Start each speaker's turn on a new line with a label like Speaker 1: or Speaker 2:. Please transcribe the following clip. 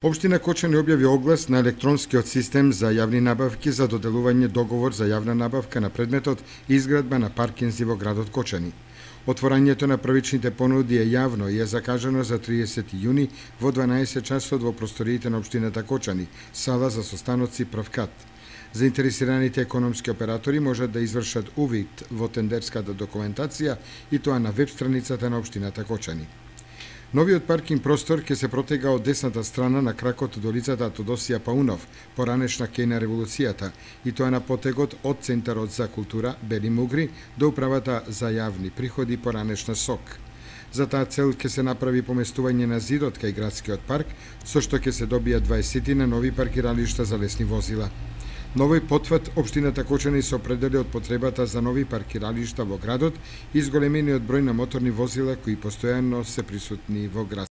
Speaker 1: Општина Кочани објави оглас на електронскиот систем за јавни набавки за доделување договор за јавна набавка на предметот изградба на паркинзи во градот Кочани. Отворањето на првичните понуди е јавно и е закажано за 30 јуни во 12 часот во просториите на општината Кочани, сала за состаноци прв кат. Заинтересираните економски оператори можат да извршат увид во тендерската документација и тоа на веб страницата на општината Кочани. Новиот паркинг простор ќе се протега од десната страна на кракот до улицата Тодосија Паунов, поранешна кеј на револуцијата, и тоа на потегот од Центарот за култура Бели Мугри до Управата за јавни приходи поранешна СОК. За таа цел ќе се направи поместување на зидот кај градскиот парк, со што ќе се добијат 20 на нови паркиралишта за лесни возила. На овој потврд, општината Кочани се определи од потребата за нови паркиралишта во градот и зголемениот број на моторни возила кои постојано се присутни во град.